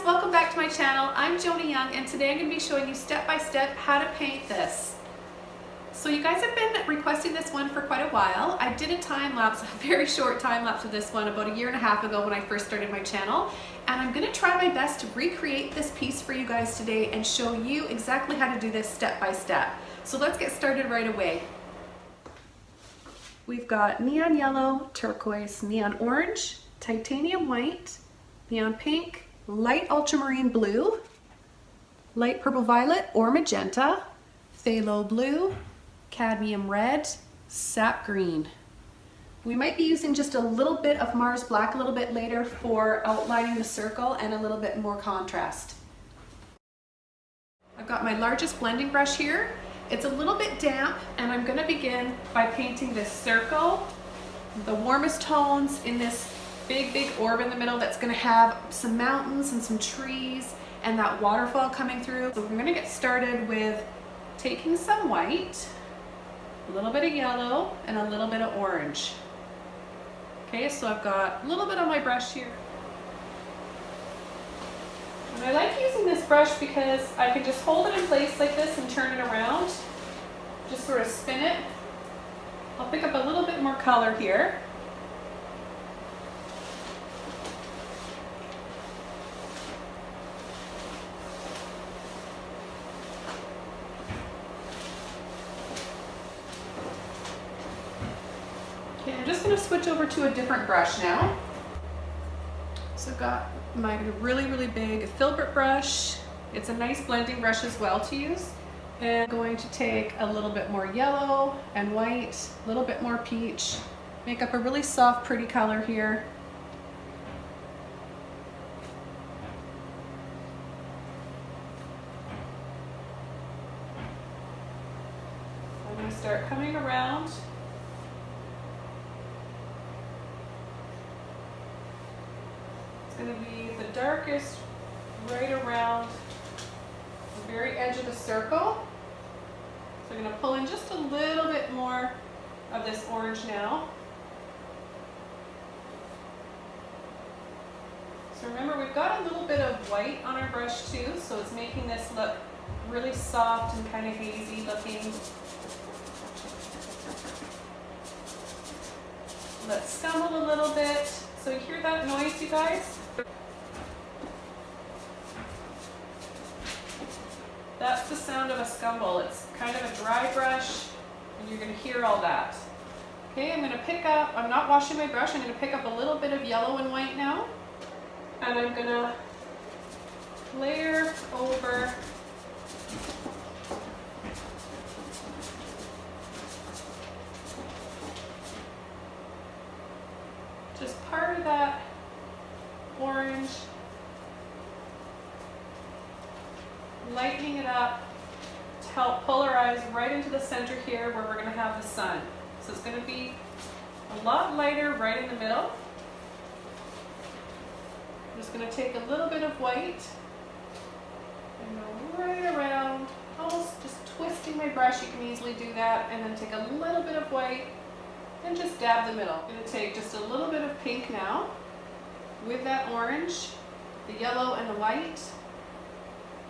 welcome back to my channel. I'm Joni Young and today I'm going to be showing you step by step how to paint this. So you guys have been requesting this one for quite a while. I did a time lapse, a very short time lapse of this one about a year and a half ago when I first started my channel, and I'm going to try my best to recreate this piece for you guys today and show you exactly how to do this step by step. So let's get started right away. We've got neon yellow, turquoise, neon orange, titanium white, neon pink, light ultramarine blue, light purple violet or magenta, phthalo blue, cadmium red, sap green. We might be using just a little bit of Mars black a little bit later for outlining the circle and a little bit more contrast. I've got my largest blending brush here. It's a little bit damp and I'm going to begin by painting this circle, the warmest tones in this big orb in the middle that's going to have some mountains and some trees and that waterfall coming through. So we're going to get started with taking some white, a little bit of yellow, and a little bit of orange. Okay, so I've got a little bit on my brush here. And I like using this brush because I can just hold it in place like this and turn it around. Just sort of spin it. I'll pick up a little bit more color here. Okay, I'm just going to switch over to a different brush now. So I've got my really big filbert brush. It's a nice blending brush as well to use. And I'm going to take a little bit more yellow and white, a little bit more peach, make up a really soft, pretty color here. I'm going to start coming around. It's going to be the darkest right around the very edge of the circle. So I'm going to pull in just a little bit more of this orange now. So remember, we've got a little bit of white on our brush too, so it's making this look really soft and kind of hazy looking. Let's scumble a little bit. So you hear that noise, you guys? That's the sound of a scumble. It's kind of a dry brush, and you're going to hear all that. Okay, I'm going to pick up, I'm not washing my brush, I'm going to pick up a little bit of yellow and white now, and I'm going to layer over just part of that orange, lightening it up to help polarize right into the center here where we're going to have the sun. So it's going to be a lot lighter right in the middle. I'm just going to take a little bit of white and go right around, almost just twisting my brush. You can easily do that, and then take a little bit of white and just dab the middle. I'm going to take just a little bit of pink now with that orange, the yellow and the white.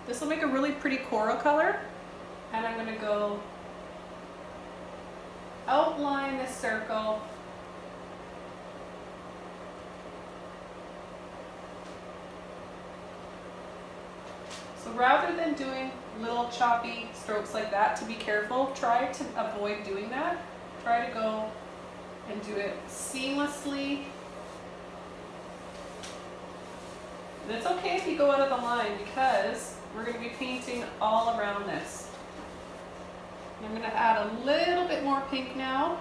This will make a really pretty coral color, and I'm going to go outline this circle. So rather than doing little choppy strokes like that, to be careful, try to avoid doing that. Try to go and do it seamlessly. And it's okay if you go out of the line because we're going to be painting all around this. I'm going to add a little bit more pink now.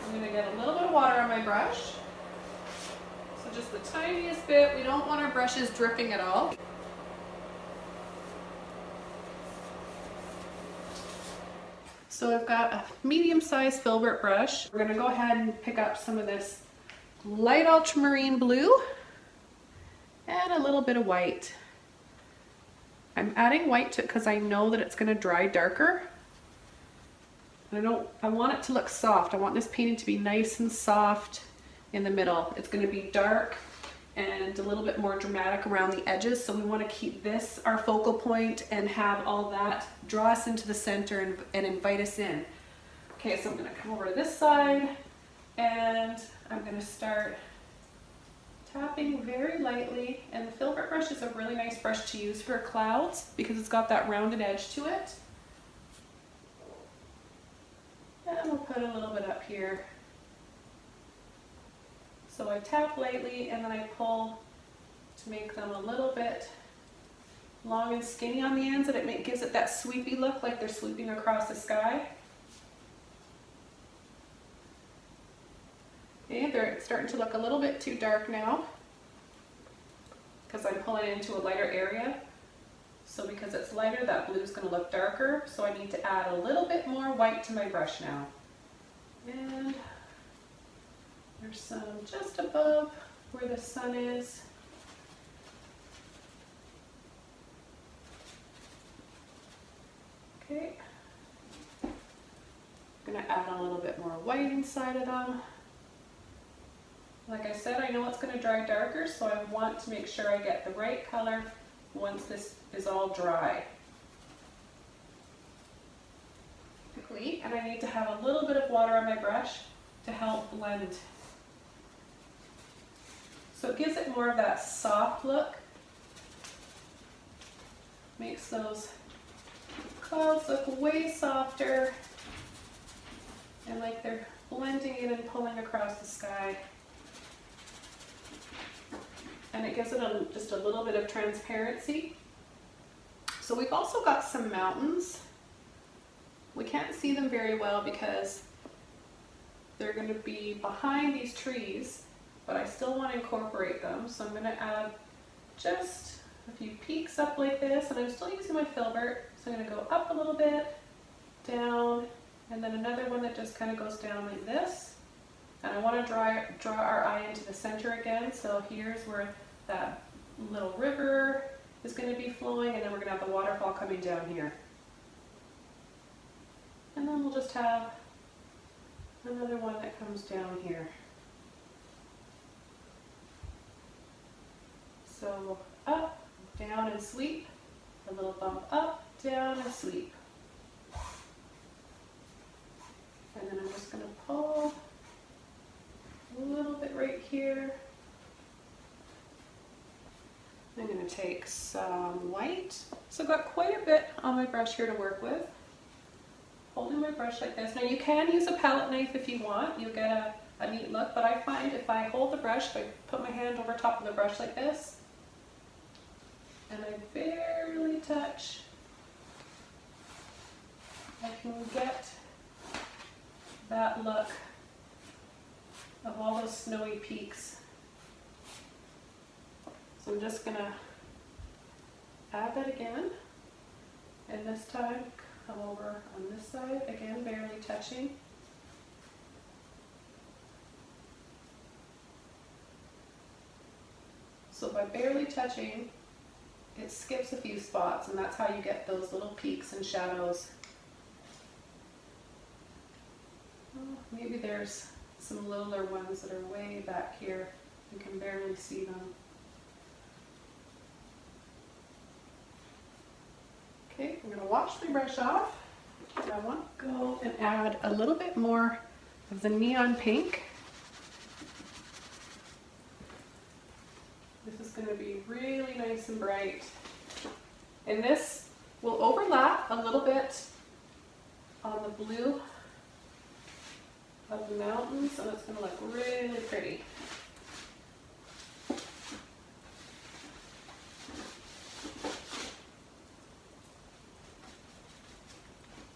I'm going to get a little bit of water on my brush. So just the tiniest bit. We don't want our brushes dripping at all. So I've got a medium-sized filbert brush. We're going to go ahead and pick up some of this light ultramarine blue and a little bit of white. I'm adding white to it because I know that it's going to dry darker. I want it to look soft. I want this painting to be nice and soft in the middle. It's going to be dark and a little bit more dramatic around the edges. So we want to keep this our focal point and have all that draw us into the center and invite us in. Okay, so I'm going to come over to this side and I'm going to start tapping very lightly. And the filbert brush is a really nice brush to use for clouds because it's got that rounded edge to it. And we'll put a little bit up here. So I tap lightly and then I pull to make them a little bit long and skinny on the ends, and it gives it that sweepy look, like they're sweeping across the sky. Okay, they're starting to look a little bit too dark now because I'm pulling it into a lighter area. So because it's lighter, that blue is going to look darker. So I need to add a little bit more white to my brush now. And there's some just above where the sun is. Okay. I'm going to add a little bit more white inside of them. Like I said, I know it's going to dry darker, so I want to make sure I get the right color once this is all dry. And I need to have a little bit of water on my brush to help blend. So it gives it more of that soft look. Makes those clouds look way softer and like they're blending in and pulling across the sky. And it gives it just a little bit of transparency. So we've also got some mountains. We can't see them very well because they're going to be behind these trees, but I still want to incorporate them. So I'm going to add just a few peaks up like this, and I'm still using my filbert. So I'm going to go up a little bit, down, and then another one that just kind of goes down like this. And I want to draw our eye into the center again. So here's where that little river is going to be flowing, and then we're going to have the waterfall coming down here. And then we'll just have another one that comes down here. So up, down, and sweep. A little bump up, down, and sweep. And then I'm just going to pull a little bit right here. I'm going to take some white. So I've got quite a bit on my brush here to work with. Holding my brush like this. Now you can use a palette knife if you want. You'll get a neat look, but I find if I hold the brush, if I put my hand over top of the brush like this, and I barely touch, I can get that look of all those snowy peaks. So I'm just gonna add that again, and this time come over on this side, again barely touching. So by barely touching, it skips a few spots, and that's how you get those little peaks and shadows. Oh, maybe there's some littler ones that are way back here. You can barely see them. Okay, I'm going to wash my brush off. And I want to go and add a little bit more of the neon pink. This is going to be really nice and bright. And this will overlap a little bit on the blue of the mountains, and it's going to look really pretty.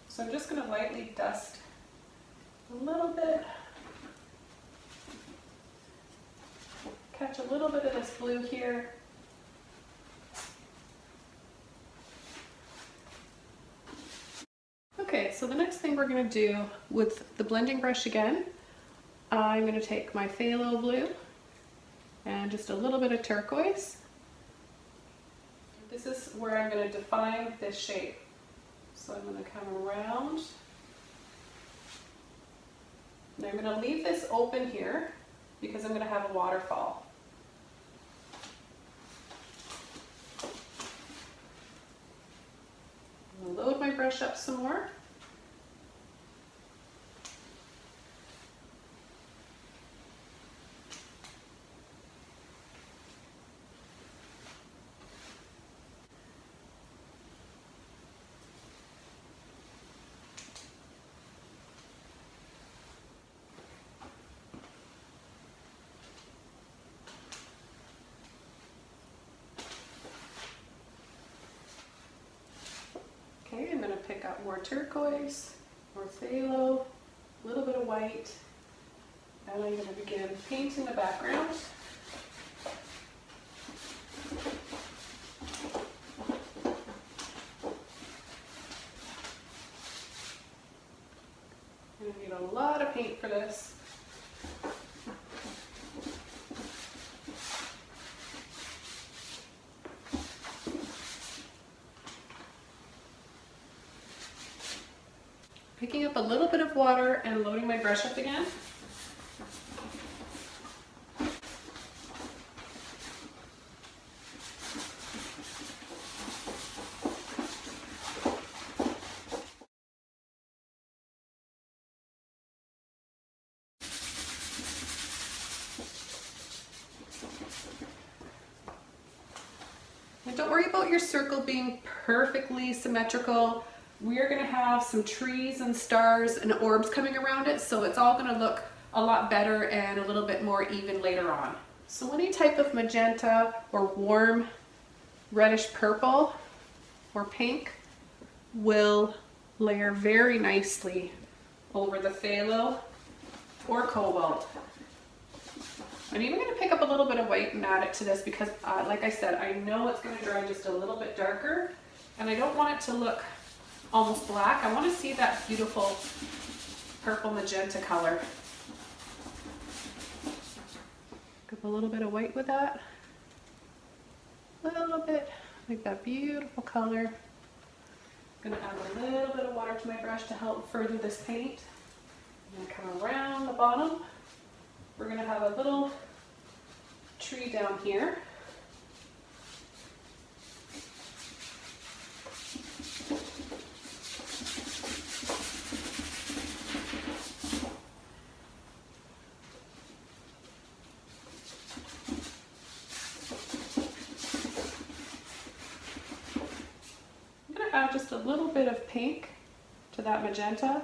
So I'm just going to lightly dust a little bit, catch a little bit of this blue here. Okay, so the next thing we're going to do with the blending brush again, I'm going to take my phthalo blue and just a little bit of turquoise. This is where I'm going to define this shape. So I'm going to come around And I'm going to leave this open here because I'm going to have a waterfall. I'm going to load my brush up some more. Okay, I'm going to pick up more turquoise, more phthalo, a little bit of white, and I'm going to begin painting the background. I'm going to need a lot of paint for this. Picking up a little bit of water and loading my brush up again. And don't worry about your circle being perfectly symmetrical. We're going to have some trees and stars and orbs coming around it, so it's all going to look a lot better and a little bit more even later on. So any type of magenta or warm reddish purple or pink will layer very nicely over the phthalo or cobalt. I'm even going to pick up a little bit of white and add it to this because, like I said, I know it's going to dry just a little bit darker, and I don't want it to look almost black. I want to see that beautiful purple magenta color. Pick up a little bit of white with that. A little bit, like that beautiful color. I'm going to add a little bit of water to my brush to help further this paint. I'm going to come around the bottom. We're going to have a little tree down here. I'm going to add just a little bit of pink to that magenta.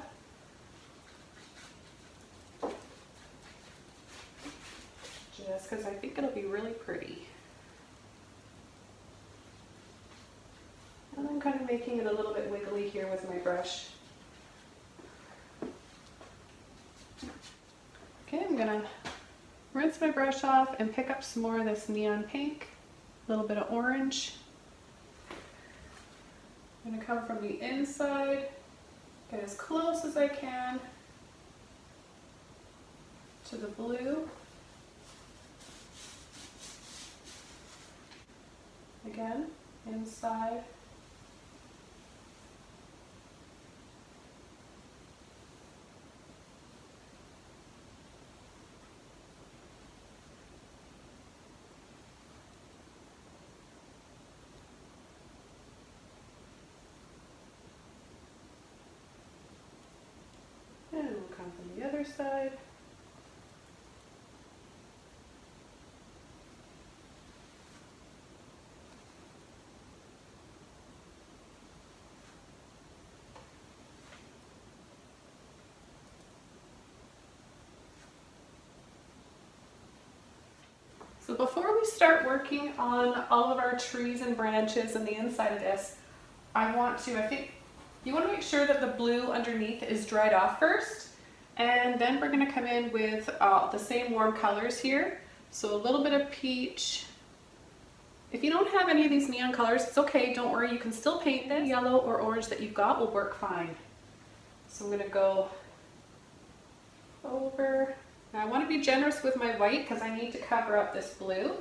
Just because I think it'll be really pretty. And I'm kind of making it a little bit wiggly here with my brush. Okay, I'm gonna rinse my brush off and pick up some more of this neon pink, a little bit of orange. I'm gonna come from the inside, get as close as I can to the blue. Again, inside. And we'll come from the other side. So before we start working on all of our trees and branches and the inside of this, I think you want to make sure that the blue underneath is dried off first, and then we're going to come in with the same warm colors here. So a little bit of peach. If you don't have any of these neon colors, it's okay, don't worry, you can still paint this. Yellow or orange that you've got will work fine. So I'm going to go over. Now I want to be generous with my white because I need to cover up this blue.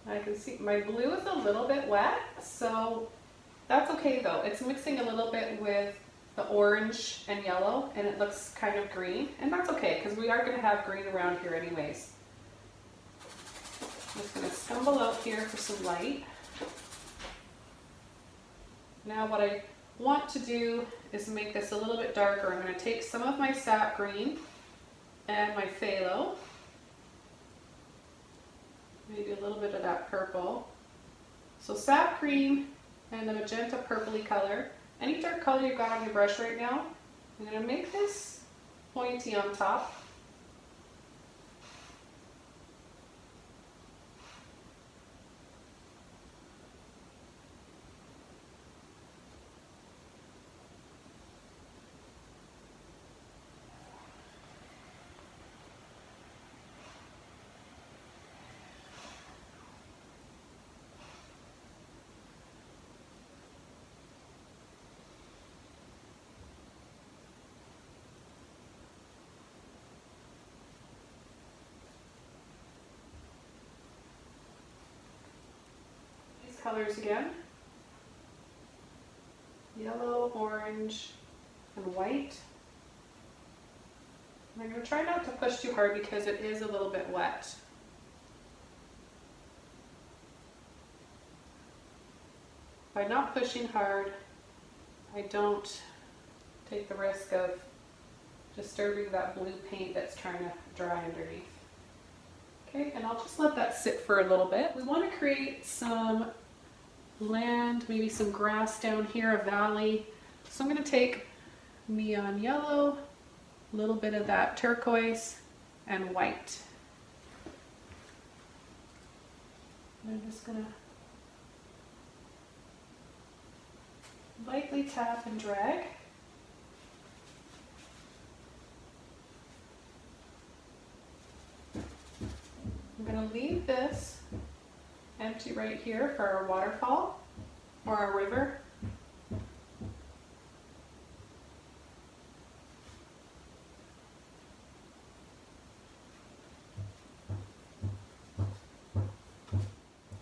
I can see my blue is a little bit wet, so that's okay though. It's mixing a little bit with the orange and yellow, and it looks kind of green, and that's okay because we are going to have green around here anyways. I'm just going to stumble out here for some light. Now what I want to do is make this a little bit darker. I'm going to take some of my sap green and my phthalo, maybe a little bit of that purple. So sap green and the magenta purpley color. Any dark color you've got on your brush right now, I'm going to make this pointy on top. Colors again, yellow, orange, and white. And I'm going to try not to push too hard because it is a little bit wet. By not pushing hard, I don't take the risk of disturbing that blue paint that's trying to dry underneath. Okay, and I'll just let that sit for a little bit. We want to create some land, maybe some grass down here, a valley. So I'm going to take neon yellow, a little bit of that turquoise, and white. And I'm just going to lightly tap and drag. I'm going to leave this empty right here for our waterfall or our river.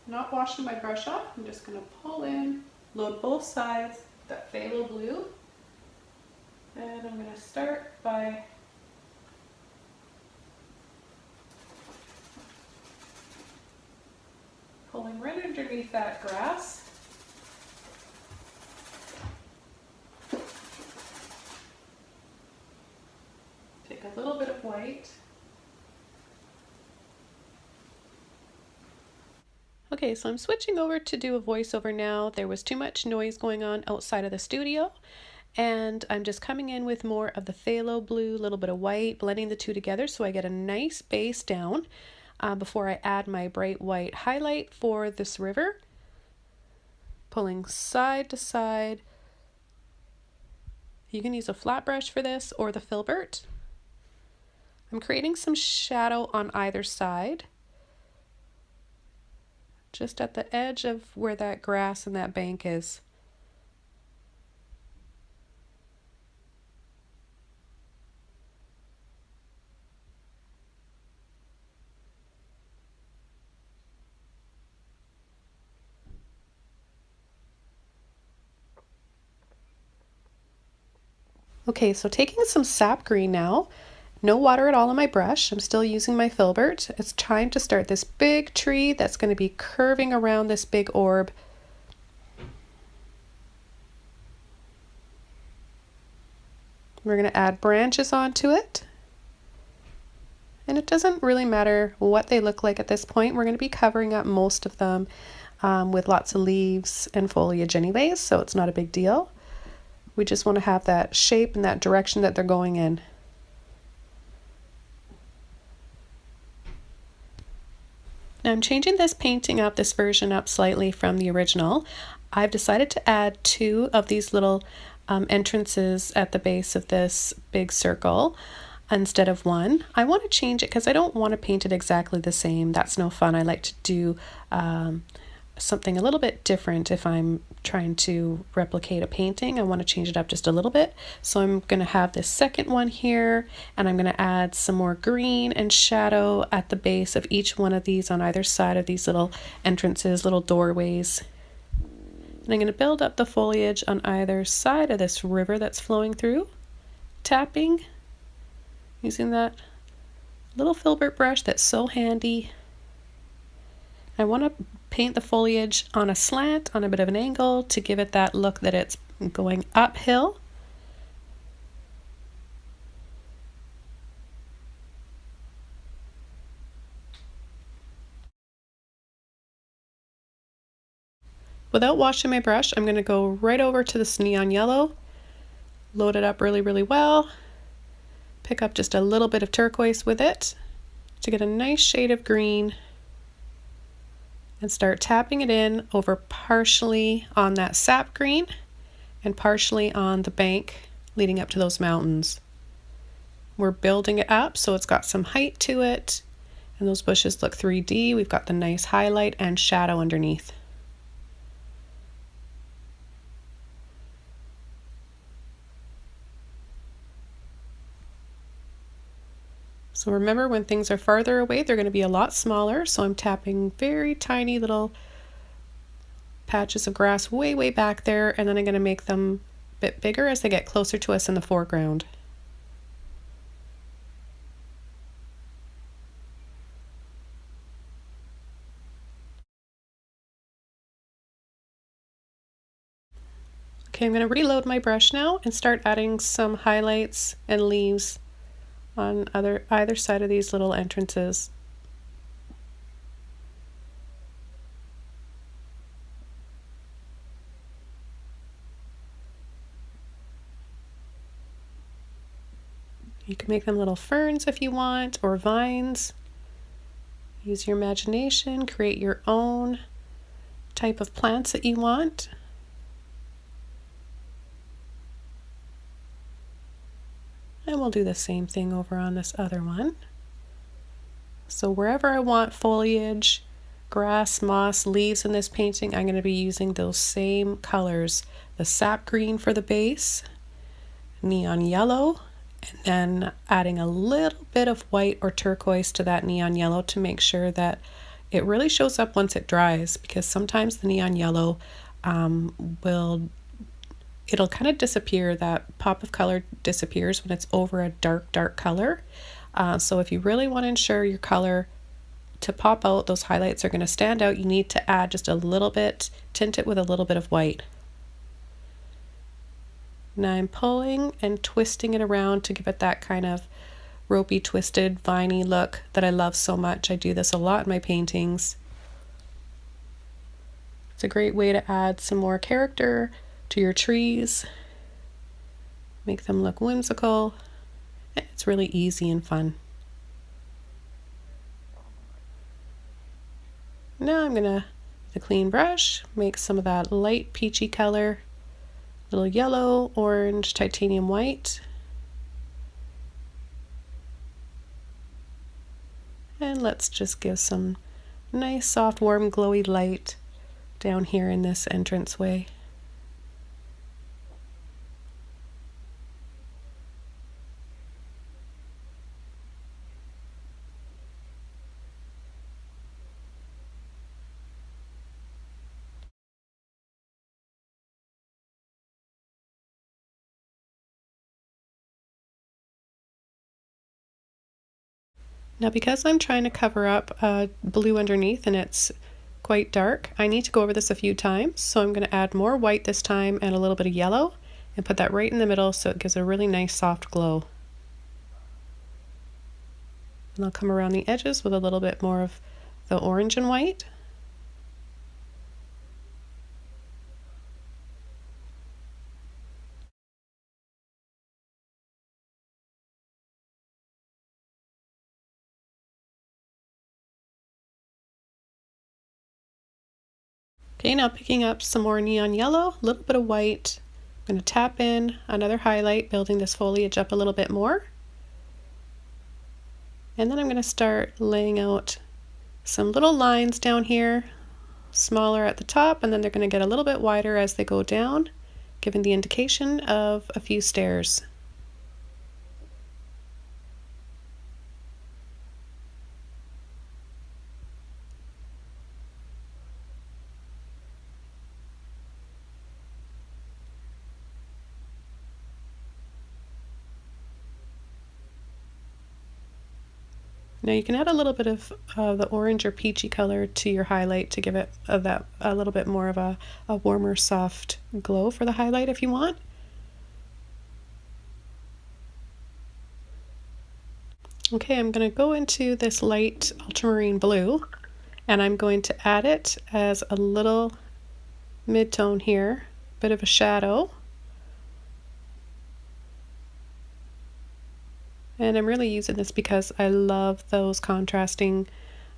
Not washing my brush off, I'm just going to pull in, load both sides, that phthalo blue, and I'm going to start by pulling right underneath that grass. Take a little bit of white. Okay, so I'm switching over to do a voiceover now. There was too much noise going on outside of the studio, and I'm just coming in with more of the phthalo blue, a little bit of white, blending the two together so I get a nice base down. Before I add my bright white highlight for this river. Pulling side to side. You can use a flat brush for this or the filbert. I'm creating some shadow on either side. Just at the edge of where that grass and that bank is. Okay, so taking some sap green now, no water at all on my brush. I'm still using my filbert. It's time to start this big tree that's going to be curving around this big orb. We're going to add branches onto it. And it doesn't really matter what they look like at this point. We're going to be covering up most of them with lots of leaves and foliage anyways, so it's not a big deal. We just want to have that shape and that direction that they're going in. Now I'm changing this painting up, this version up slightly from the original. I've decided to add two of these little entrances at the base of this big circle instead of one. I want to change it because I don't want to paint it exactly the same. That's no fun. I like to do something a little bit different if I'm trying to replicate a painting. I want to change it up just a little bit. So I'm going to have this second one here, and I'm going to add some more green and shadow at the base of each one of these on either side of these little entrances, little doorways. And I'm going to build up the foliage on either side of this river that's flowing through, tapping, using that little filbert brush that's so handy. I want to paint the foliage on a slant, on a bit of an angle, to give it that look that it's going uphill. Without washing my brush, I'm going to go right over to this neon yellow, load it up really, really well, pick up just a little bit of turquoise with it to get a nice shade of green, and start tapping it in over partially on that sap green and partially on the bank leading up to those mountains. We're building it up so it's got some height to it, and those bushes look 3D. We've got the nice highlight and shadow underneath. So remember, when things are farther away, they're going to be a lot smaller. So I'm tapping very tiny little patches of grass way, way back there, and then I'm going to make them a bit bigger as they get closer to us in the foreground. Okay, I'm going to reload my brush now and start adding some highlights and leaves on either side of these little entrances. You can make them little ferns if you want, or vines. Use your imagination, create your own type of plants that you want. And we'll do the same thing over on this other one. So wherever I want foliage, grass, moss, leaves in this painting, I'm going to be using those same colors. The sap green for the base, neon yellow, and then adding a little bit of white or turquoise to that neon yellow to make sure that it really shows up once it dries, because sometimes the neon yellow it'll kind of disappear. That pop of color disappears when it's over a dark, dark color. So if you really want to ensure your color to pop out, those highlights are going to stand out, you need to add just a little bit, tint it with a little bit of white. Now I'm pulling and twisting it around to give it that kind of ropey, twisted, viney look that I love so much. I do this a lot in my paintings. It's a great way to add some more character to your trees, make them look whimsical. It's really easy and fun. Now I'm gonna, with a clean brush, make some of that light peachy color, little yellow, orange, titanium white. And let's just give some nice, soft, warm, glowy light down here in this entranceway. Now, because I'm trying to cover up blue underneath and it's quite dark, I need to go over this a few times. So I'm going to add more white this time and a little bit of yellow and put that right in the middle so it gives a really nice soft glow. And I'll come around the edges with a little bit more of the orange and white. Okay, now picking up some more neon yellow, a little bit of white. I'm going to tap in another highlight, building this foliage up a little bit more. And then I'm going to start laying out some little lines down here, smaller at the top, and then they're going to get a little bit wider as they go down, giving the indication of a few stairs. Now you can add a little bit of the orange or peachy color to your highlight to give it a little bit more of a warmer, soft glow for the highlight if you want. Okay, I'm going to go into this light ultramarine blue, and I'm going to add it as a little mid-tone here, bit of a shadow. And I'm really using this because I love those contrasting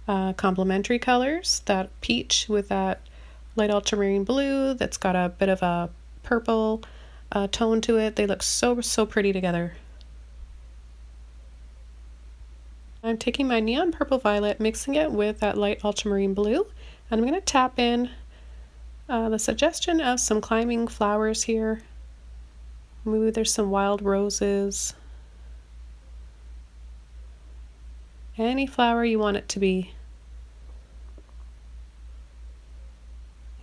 complementary colors, that peach with that light ultramarine blue that's got a bit of a purple tone to it. They look so, so pretty together. I'm taking my neon purple violet, mixing it with that light ultramarine blue, and I'm going to tap in the suggestion of some climbing flowers here. Maybe there's some wild roses. Any flower you want it to be.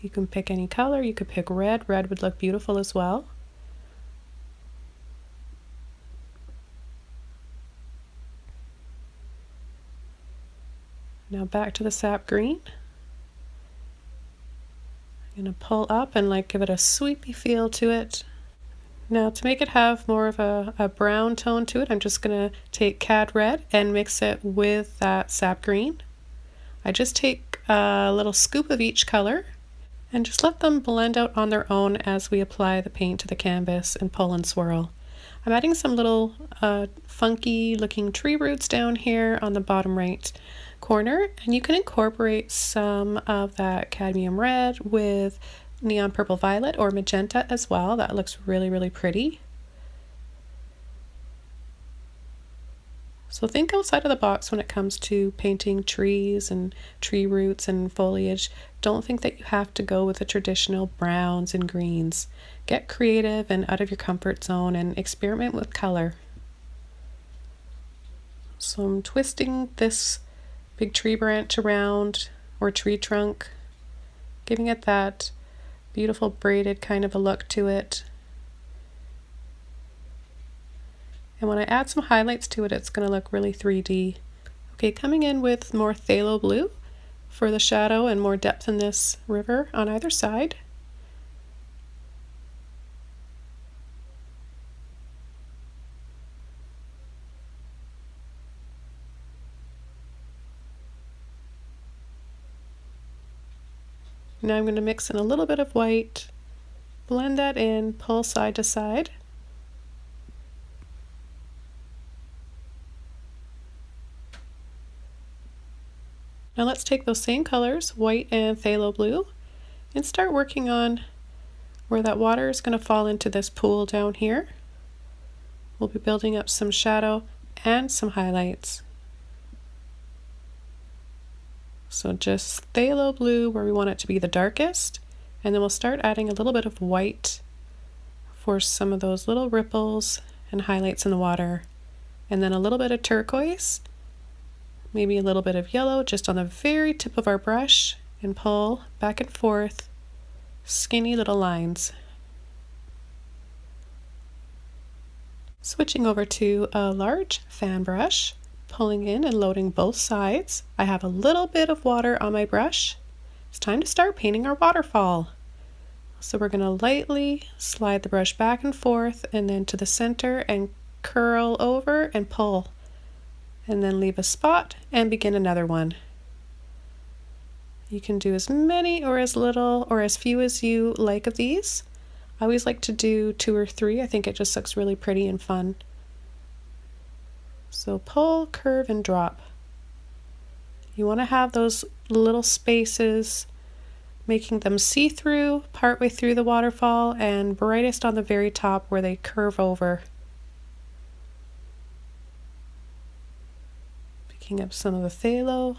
You can pick any color. You could pick red. Red would look beautiful as well. Now back to the sap green. I'm going to pull up and give it a sweepy feel to it. Now to make it have more of a brown tone to it, I'm just going to take cad red and mix it with that sap green. I just take a little scoop of each color and just let them blend out on their own as we apply the paint to the canvas and pull and swirl. I'm adding some little funky looking tree roots down here on the bottom right corner, and you can incorporate some of that cadmium red with neon purple violet or magenta as well. That looks really, really pretty. So think outside of the box when it comes to painting trees and tree roots and foliage. Don't think that you have to go with the traditional browns and greens. Get creative and out of your comfort zone and experiment with color. So I'm twisting this big tree branch around, or tree trunk, giving it that beautiful braided kind of a look to it. And when I add some highlights to it, it's going to look really 3D. Okay, coming in with more phthalo blue for the shadow and more depth in this river on either side. Now I'm going to mix in a little bit of white, blend that in, pull side to side. Now let's take those same colors, white and phthalo blue, and start working on where that water is going to fall into this pool down here. We'll be building up some shadow and some highlights. So just phthalo blue where we want it to be the darkest, and then we'll start adding a little bit of white for some of those little ripples and highlights in the water, and then a little bit of turquoise, maybe a little bit of yellow just on the very tip of our brush, and pull back and forth skinny little lines. Switching over to a large fan brush, pulling in and loading both sides. I have a little bit of water on my brush. It's time to start painting our waterfall. So we're going to lightly slide the brush back and forth and then to the center and curl over and pull. And then leave a spot and begin another one. You can do as many or as little or as few as you like of these. I always like to do 2 or 3. I think it just looks really pretty and fun. So pull, curve, and drop. You want to have those little spaces, making them see-through partway through the waterfall and brightest on the very top where they curve over. Picking up some of the phthalo,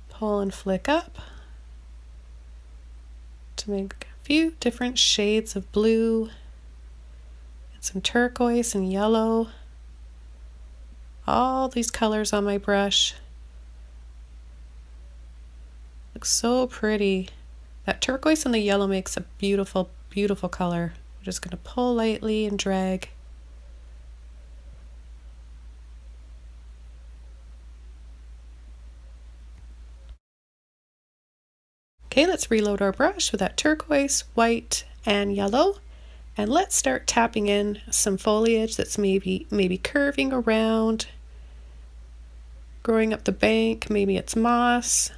pull and flick up, to make a few different shades of blue and some turquoise and yellow. All these colors on my brush. Looks so pretty. That turquoise and the yellow makes a beautiful, beautiful color. I'm just going to pull lightly and drag. Okay, let's reload our brush with that turquoise, white, and yellow. And let's start tapping in some foliage that's maybe curving around, growing up the bank. Maybe it's moss.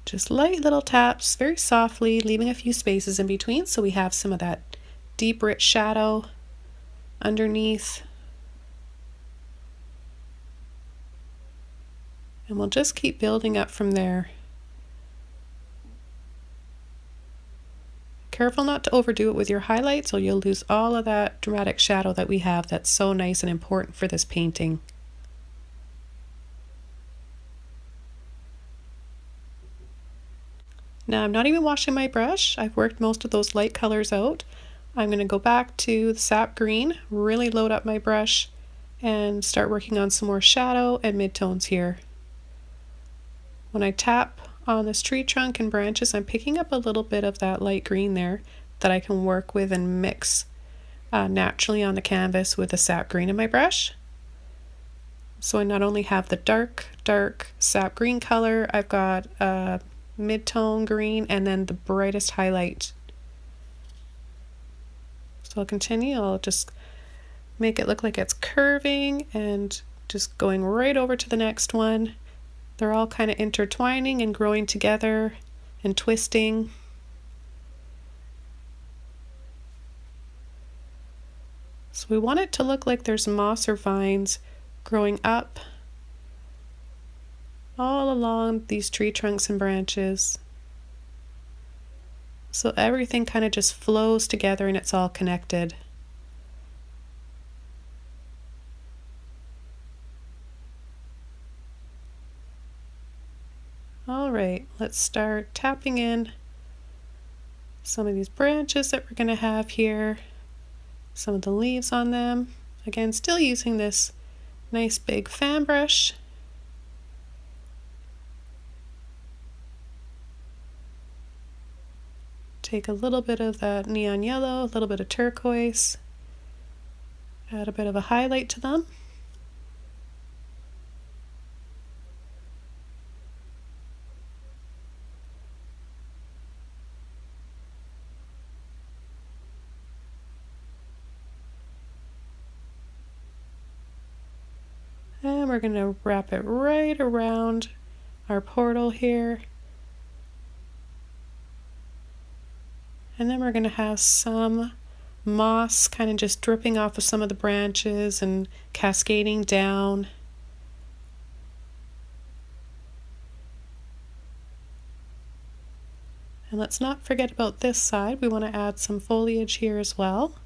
Just light little taps, very softly, leaving a few spaces in between so we have some of that deep, rich shadow underneath. And we'll just keep building up from there. Careful not to overdo it with your highlights or you'll lose all of that dramatic shadow that we have that's so nice and important for this painting. Now I'm not even washing my brush. I've worked most of those light colors out. I'm going to go back to the sap green, really load up my brush, and start working on some more shadow and midtones here. When I tap on this tree trunk and branches, I'm picking up a little bit of that light green there that I can work with and mix naturally on the canvas with the sap green in my brush. So I not only have the dark sap green color, I've got mid-tone green and then the brightest highlight. So I'll continue, I'll just make it look like it's curving and just going right over to the next one. They're all kind of intertwining and growing together and twisting. So we want it to look like there's moss or vines growing up all along these tree trunks and branches. So everything kind of just flows together and it's all connected. All right, let's start tapping in some of these branches that we're going to have here, some of the leaves on them. Again, still using this nice big fan brush. Take a little bit of that neon yellow, a little bit of turquoise, add a bit of a highlight to them. And we're going to wrap it right around our portal here. And then we're going to have some moss kind of just dripping off of some of the branches and cascading down. And let's not forget about this side. We want to add some foliage here as well.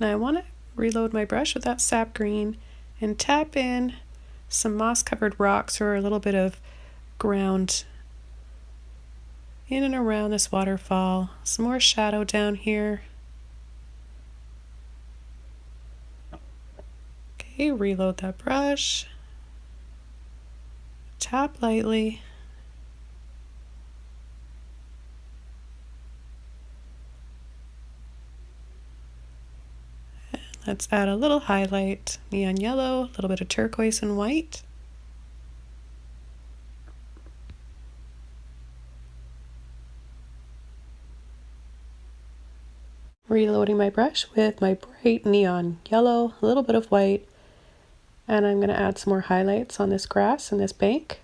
Now I want to reload my brush with that sap green and tap in some moss-covered rocks or a little bit of ground in and around this waterfall. Some more shadow down here. Okay, reload that brush. Tap lightly. And let's add a little highlight, neon yellow, a little bit of turquoise and white. Reloading my brush with my bright neon yellow, a little bit of white, and I'm going to add some more highlights on this grass and this bank.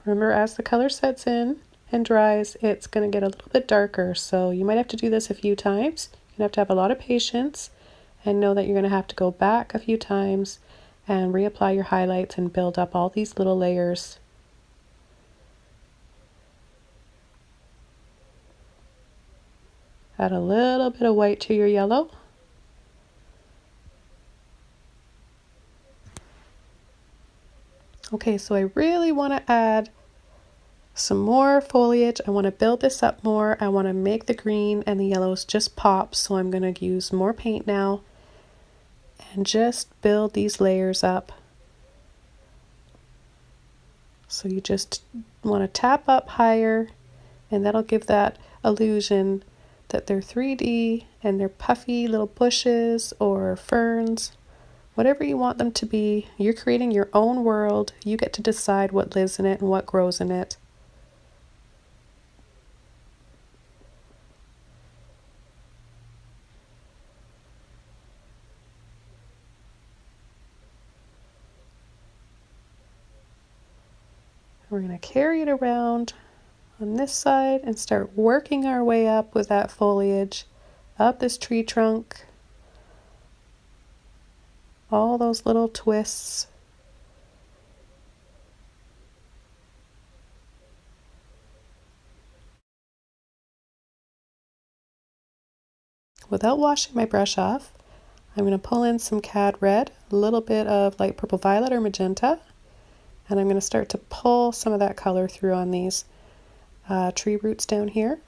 Remember, as the color sets in and dries, it's going to get a little bit darker, so you might have to do this a few times. You're going to have a lot of patience and know that you're going to have to go back a few times and reapply your highlights and build up all these little layers. Add a little bit of white to your yellow. Okay, so I really want to add some more foliage. I want to build this up more. I want to make the green and the yellows just pop, so I'm going to use more paint now and just build these layers up. So you just want to tap up higher, and that'll give that illusion that they're 3D and they're puffy little bushes or ferns. Whatever you want them to be, you're creating your own world. You get to decide what lives in it and what grows in it. We're going to carry it around on this side and start working our way up with that foliage, up this tree trunk, all those little twists. Without washing my brush off, I'm going to pull in some cad red, a little bit of light purple violet or magenta, and I'm going to start to pull some of that color through on these tree roots down here.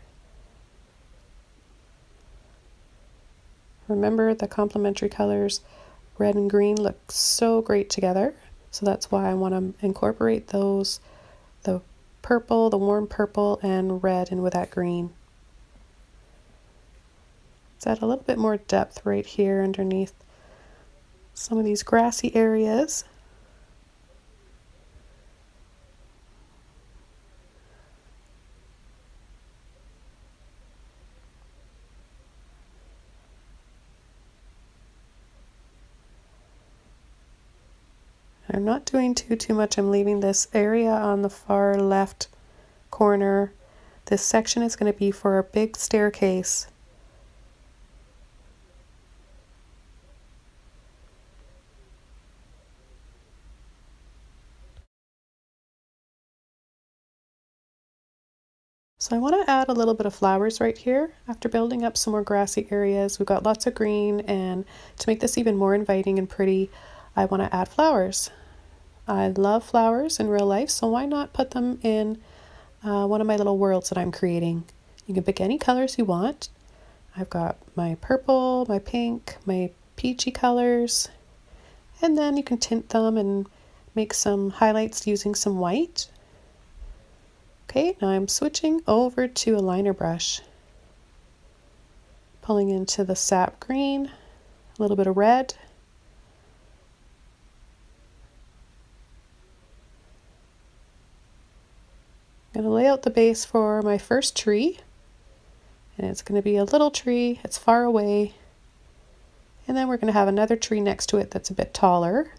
Remember, the complementary colors, red and green, look so great together. So that's why I want to incorporate those, the purple, the warm purple, and red in with that green. Let's add a little bit more depth right here underneath some of these grassy areas. I'm not doing too much. I'm leaving this area on the far left corner. This section is going to be for a big staircase. So I want to add a little bit of flowers right here. After building up some more grassy areas, we've got lots of green, and to make this even more inviting and pretty, I want to add flowers. I love flowers in real life, so why not put them in one of my little worlds that I'm creating. You can pick any colors you want. I've got my purple, my pink, my peachy colors, and then you can tint them and make some highlights using some white. Okay, now I'm switching over to a liner brush, pulling into the sap green, a little bit of red, I'm going to lay out the base for my first tree, and it's going to be a little tree, it's far away, and then we're going to have another tree next to it that's a bit taller.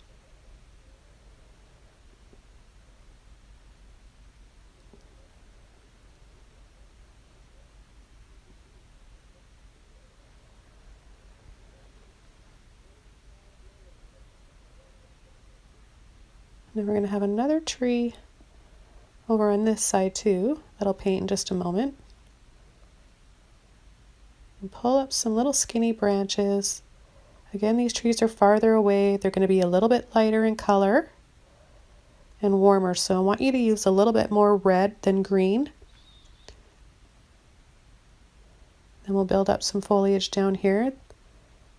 And then we're going to have another tree over on this side too, that'll paint in just a moment. And pull up some little skinny branches. Again, these trees are farther away. They're going to be a little bit lighter in color and warmer, so I want you to use a little bit more red than green. Then we'll build up some foliage down here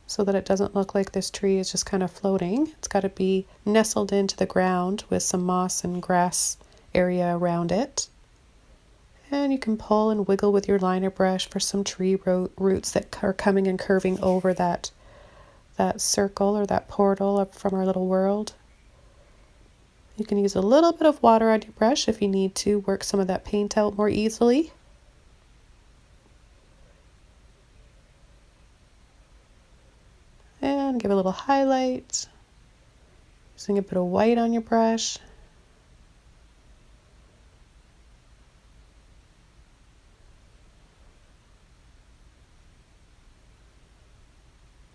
so that it doesn't look like this tree is just kind of floating. It's got to be nestled into the ground with some moss and grass area around it. And you can pull and wiggle with your liner brush for some tree roots that are coming and curving over that circle or that portal up from our little world. You can use a little bit of water on your brush if you need to work some of that paint out more easily. And give a little highlight, using a bit of white on your brush.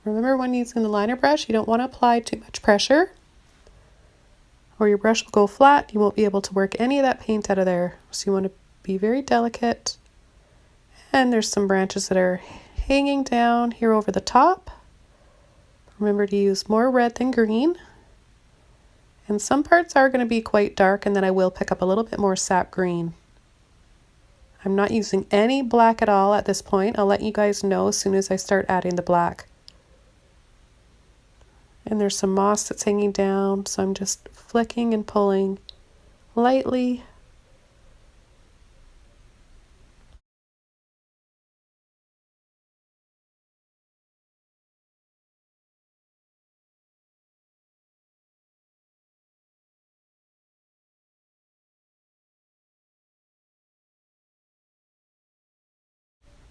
Remember, when using the liner brush, you don't want to apply too much pressure or your brush will go flat. You won't be able to work any of that paint out of there. So you want to be very delicate. And there's some branches that are hanging down here over the top. Remember to use more red than green. And some parts are going to be quite dark, and then I will pick up a little bit more sap green. I'm not using any black at all at this point. I'll let you guys know as soon as I start adding the black. And there's some moss that's hanging down, so I'm just flicking and pulling lightly.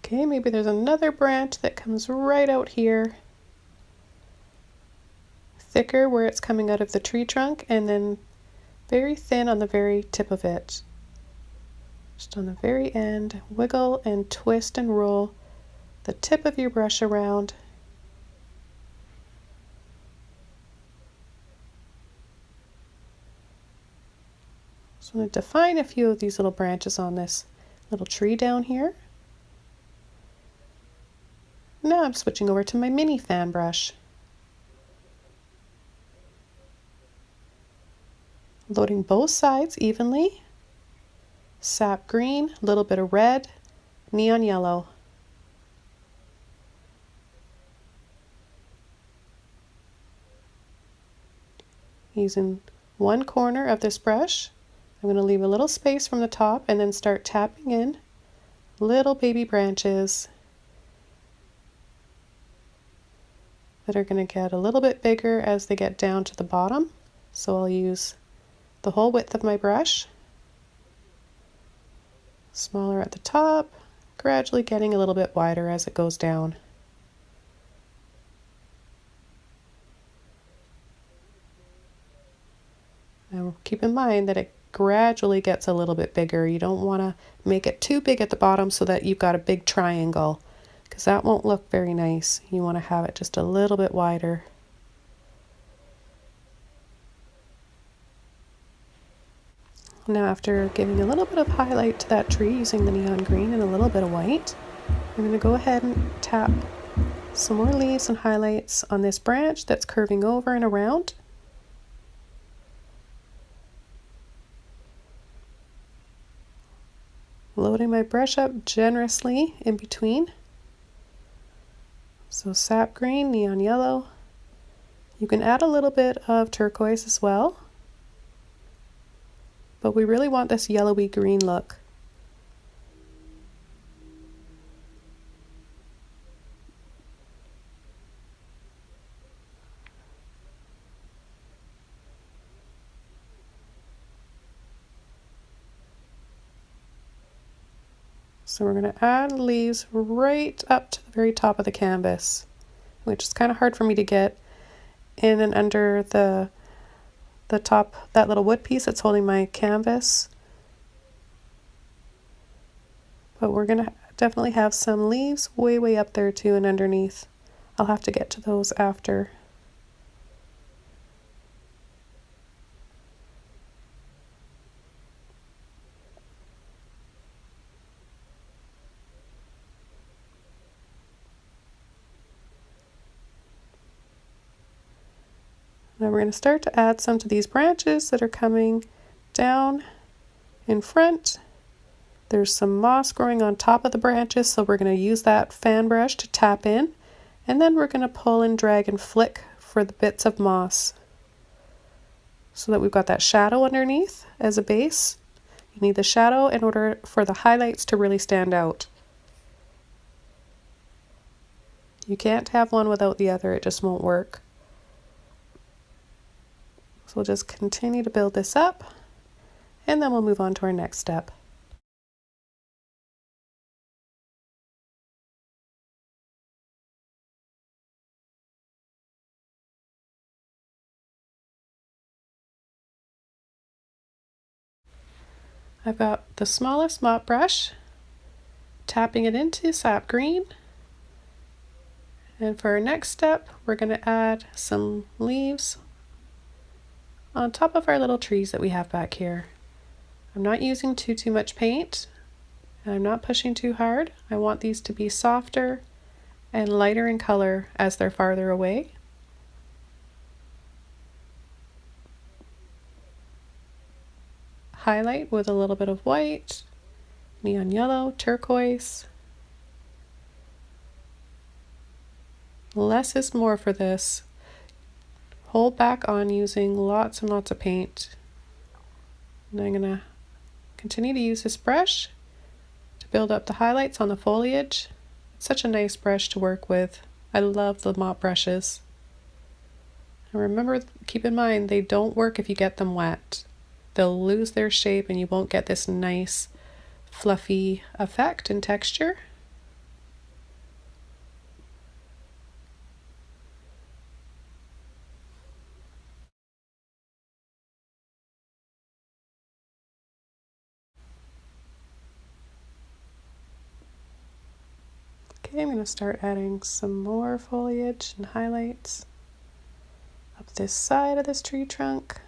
Okay, maybe there's another branch that comes right out here. Thicker where it's coming out of the tree trunk, and then very thin on the very tip of it. Just on the very end, wiggle and twist and roll the tip of your brush around. So I'm going to define a few of these little branches on this little tree down here. Now I'm switching over to my mini fan brush. Loading both sides evenly. Sap green, a little bit of red, neon yellow. Using one corner of this brush, I'm going to leave a little space from the top and then start tapping in little baby branches that are going to get a little bit bigger as they get down to the bottom. So I'll use the whole width of my brush, smaller at the top, gradually getting a little bit wider as it goes down. Now keep in mind that it gradually gets a little bit bigger. You don't want to make it too big at the bottom so that you've got a big triangle, because that won't look very nice. You want to have it just a little bit wider. Now after giving a little bit of highlight to that tree using the neon green and a little bit of white, I'm going to go ahead and tap some more leaves and highlights on this branch that's curving over and around. Loading my brush up generously in between. So sap green, neon yellow. You can add a little bit of turquoise as well, but we really want this yellowy green look. So we're going to add leaves right up to the very top of the canvas, which is kind of hard for me to get in and under the top, that little wood piece that's holding my canvas. But we're going to definitely have some leaves way up there too and underneath. I'll have to get to those after. Now we're going to start to add some to these branches that are coming down in front. There's some moss growing on top of the branches, so we're going to use that fan brush to tap in, and then we're going to pull and drag and flick for the bits of moss so that we've got that shadow underneath as a base. You need the shadow in order for the highlights to really stand out. You can't have one without the other, it just won't work. So we'll just continue to build this up, and then we'll move on to our next step. I've got the smallest mop brush, tapping it into sap green. And for our next step, we're going to add some leaves on top of our little trees that we have back here. I'm not using too much paint, and I'm not pushing too hard. I want these to be softer and lighter in color as they're farther away. Highlight with a little bit of white, neon yellow, turquoise. Less is more for this. Hold back on using lots and lots of paint. And I'm gonna continue to use this brush to build up the highlights on the foliage. It's such a nice brush to work with. I love the mop brushes. And remember, keep in mind, they don't work if you get them wet. They'll lose their shape and you won't get this nice fluffy effect and texture. Okay, I'm going to start adding some more foliage and highlights up this side of this tree trunk.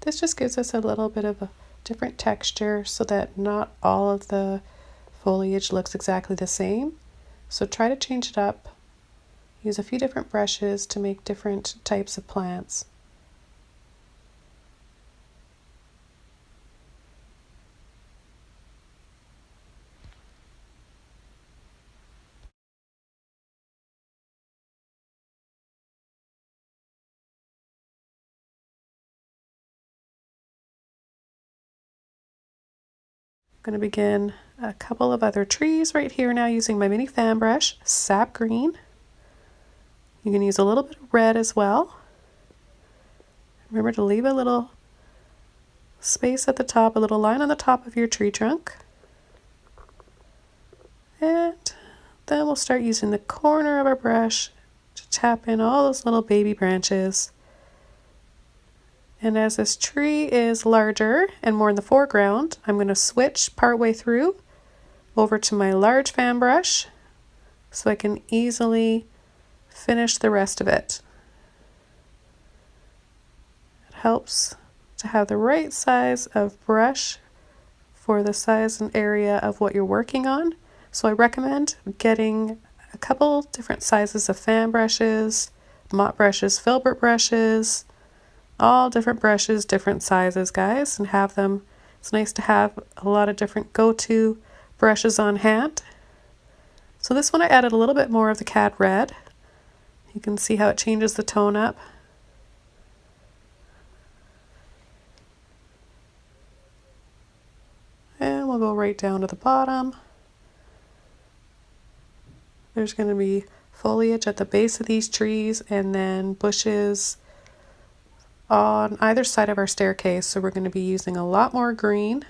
This just gives us a little bit of a different texture so that not all of the foliage looks exactly the same. So try to change it up. Use a few different brushes to make different types of plants. I'm going to begin a couple of other trees right here now using my mini fan brush, sap green. You can use a little bit of red as well. Remember to leave a little space at the top, a little line on the top of your tree trunk. And then we'll start using the corner of our brush to tap in all those little baby branches. And as this tree is larger and more in the foreground, I'm going to switch partway through over to my large fan brush so I can easily finish the rest of it. It helps to have the right size of brush for the size and area of what you're working on. So I recommend getting a couple different sizes of fan brushes, mop brushes, filbert brushes, all different brushes, different sizes, guys, and have them. It's nice to have a lot of different go-to brushes on hand. So this one I added a little bit more of the cad red. You can see how it changes the tone up. And we'll go right down to the bottom. There's going to be foliage at the base of these trees and then bushes on either side of our staircase, so we're going to be using a lot more green.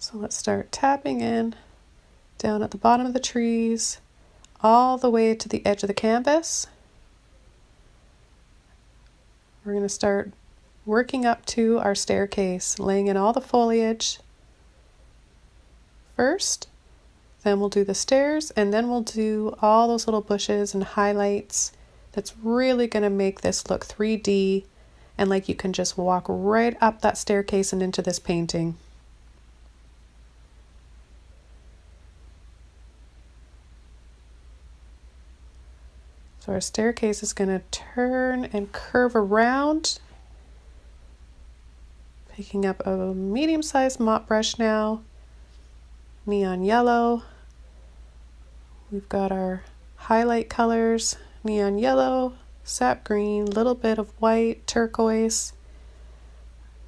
So let's start tapping in down at the bottom of the trees, all the way to the edge of the canvas. We're going to start working up to our staircase, laying in all the foliage first, then we'll do the stairs, and then we'll do all those little bushes and highlights. That's really going to make this look 3D and like you can just walk right up that staircase and into this painting. So our staircase is going to turn and curve around. Picking up a medium-sized mop brush now, neon yellow. We've got our highlight colors, neon yellow, sap green, little bit of white, turquoise.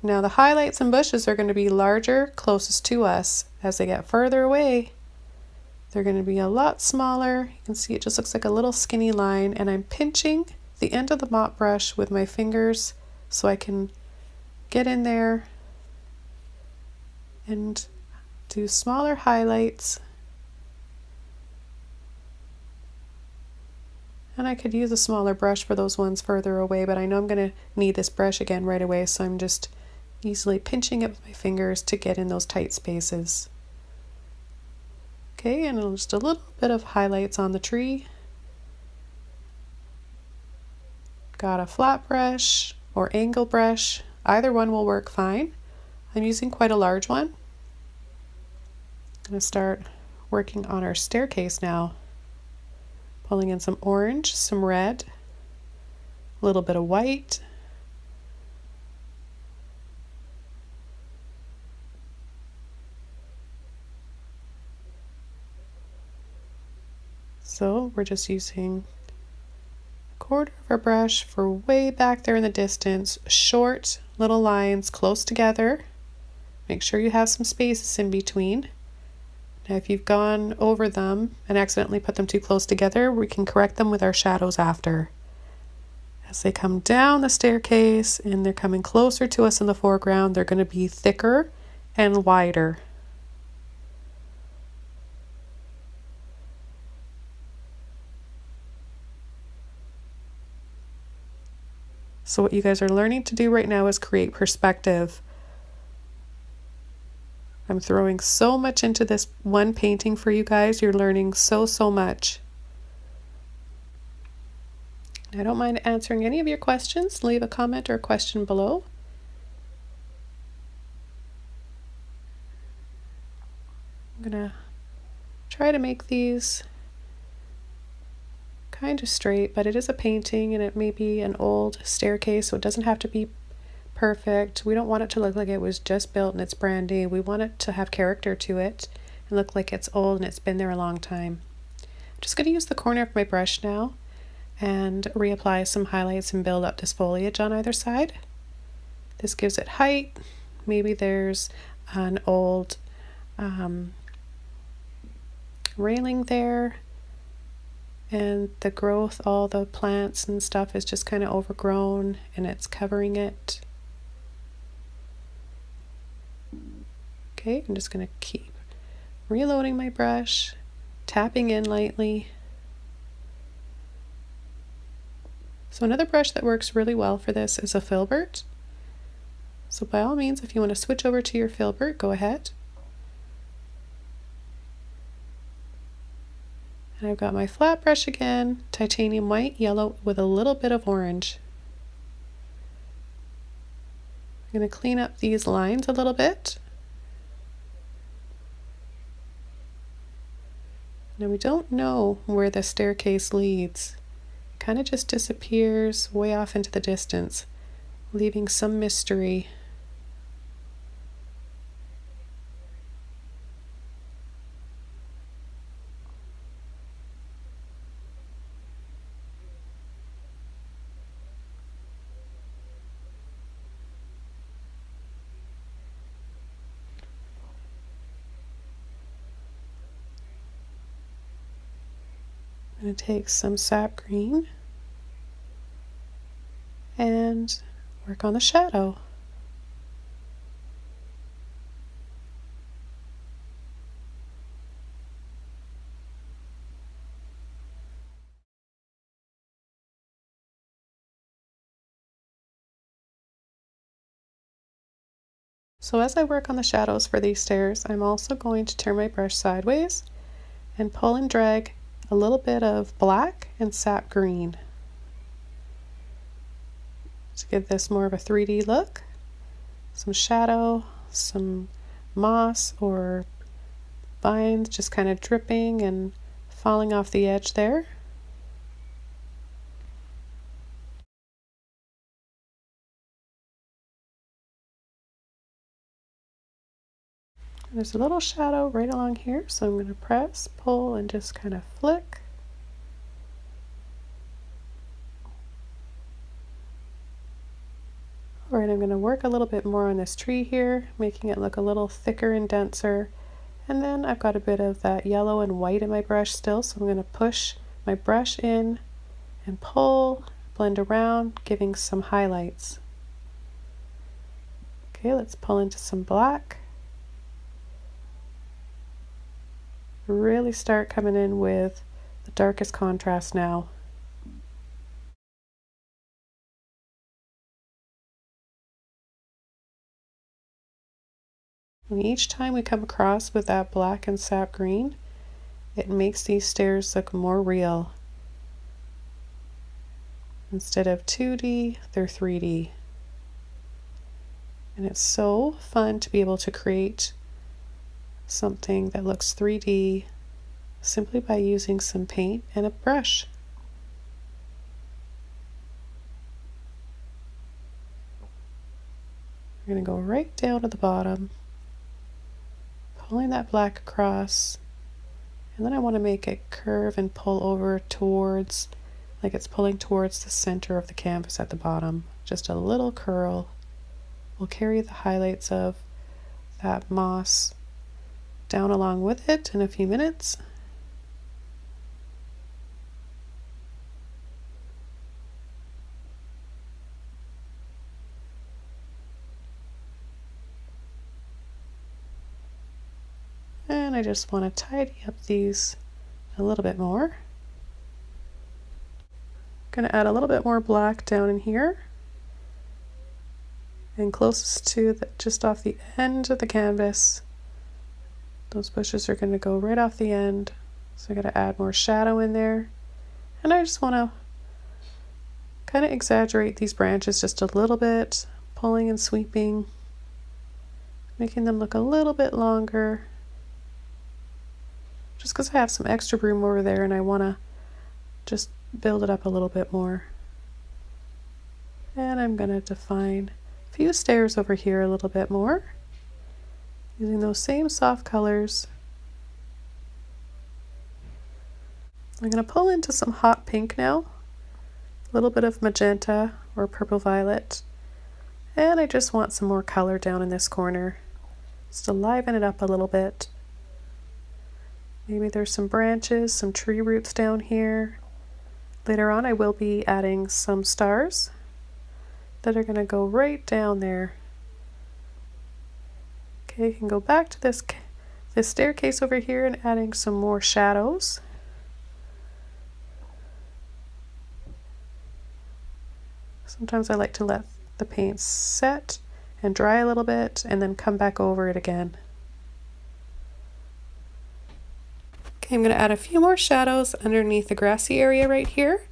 Now the highlights and bushes are going to be larger closest to us. As they get further away, they're going to be a lot smaller. You can see it just looks like a little skinny line, and I'm pinching the end of the mop brush with my fingers so I can get in there and do smaller highlights And I could use a smaller brush for those ones further away, but I know I'm going to need this brush again right away, so I'm just easily pinching it with my fingers to get in those tight spaces. Okay, and just a little bit of highlights on the tree. Got a flat brush or angle brush. Either one will work fine. I'm using quite a large one. I'm going to start working on our staircase now. Pulling in some orange, some red, a little bit of white. So we're just using a quarter of our brush for way back there in the distance, short little lines close together. Make sure you have some spaces in between. Now if you've gone over them and accidentally put them too close together, we can correct them with our shadows after. As they come down the staircase and they're coming closer to us in the foreground, they're going to be thicker and wider. So what you guys are learning to do right now is create perspective. I'm throwing so much into this one painting for you guys. You're learning so much. I don't mind answering any of your questions. Leave a comment or a question below. I'm gonna try to make these kind of straight, but it is a painting and it may be an old staircase, so it doesn't have to be perfect. We don't want it to look like it was just built and it's brand new. We want it to have character to it and look like it's old and it's been there a long time. I'm just going to use the corner of my brush now and reapply some highlights and build up this foliage on either side. This gives it height. Maybe there's an old railing there, and the growth, all the plants and stuff is just kind of overgrown and it's covering it. Okay, I'm just going to keep reloading my brush, tapping in lightly. So another brush that works really well for this is a filbert. So by all means, if you want to switch over to your filbert, go ahead. And I've got my flat brush again, titanium white, yellow with a little bit of orange. I'm going to clean up these lines a little bit. Now we don't know where the staircase leads. It kind of just disappears way off into the distance, leaving some mystery. I'm going to take some sap green and work on the shadow. So as I work on the shadows for these stairs, I'm also going to turn my brush sideways and pull and drag a little bit of black and sap green to give this more of a 3D look. Some shadow, some moss or vines just kind of dripping and falling off the edge there. There's a little shadow right along here, so I'm going to press, pull, and just kind of flick. Alright, I'm going to work a little bit more on this tree here, making it look a little thicker and denser. And then I've got a bit of that yellow and white in my brush still, so I'm going to push my brush in and pull, blend around, giving some highlights. Okay, let's pull into some black. Really start coming in with the darkest contrast now. And each time we come across with that black and sap green, it makes these stairs look more real. Instead of 2D, they're 3D. And it's so fun to be able to create something that looks 3D simply by using some paint and a brush. We're going to go right down to the bottom, pulling that black across, and then I want to make it curve and pull over towards, like it's pulling towards the center of the canvas at the bottom. Just a little curl will carry the highlights of that moss down along with it in a few minutes. And I just want to tidy up these a little bit more. I'm going to add a little bit more black down in here. And closest to just off the end of the canvas. Those bushes are going to go right off the end. So I got to add more shadow in there. And I just want to kind of exaggerate these branches just a little bit, pulling and sweeping, making them look a little bit longer. Just because I have some extra room over there and I want to just build it up a little bit more. And I'm going to define a few stairs over here a little bit more, using those same soft colors. I'm going to pull into some hot pink now, a little bit of magenta or purple violet, and I just want some more color down in this corner, just to liven it up a little bit. Maybe there's some branches, some tree roots down here. Later on I will be adding some stars that are going to go right down there. Okay, you can go back to this staircase over here and adding some more shadows. Sometimes I like to let the paint set and dry a little bit and then come back over it again. Okay, I'm going to add a few more shadows underneath the grassy area right here,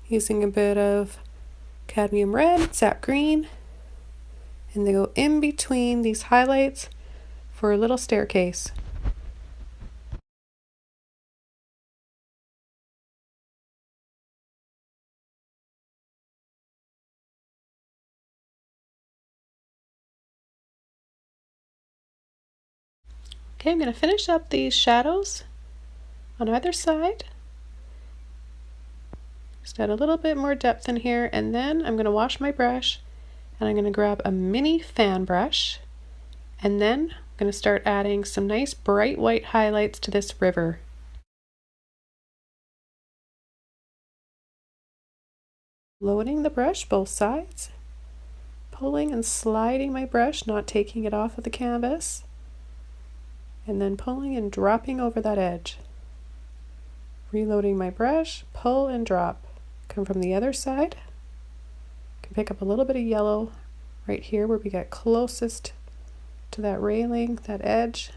using a bit of cadmium red, sap green, and they go in between these highlights for a little staircase. Okay, I'm going to finish up these shadows on either side. Just add a little bit more depth in here, and then I'm going to wash my brush and I'm going to grab a mini fan brush, and then I'm going to start adding some nice bright white highlights to this river. Loading the brush both sides, pulling and sliding my brush, not taking it off of the canvas, and then pulling and dropping over that edge. Reloading my brush, pull and drop. Come from the other side. Can pick up a little bit of yellow right here where we get closest to that railing, that edge.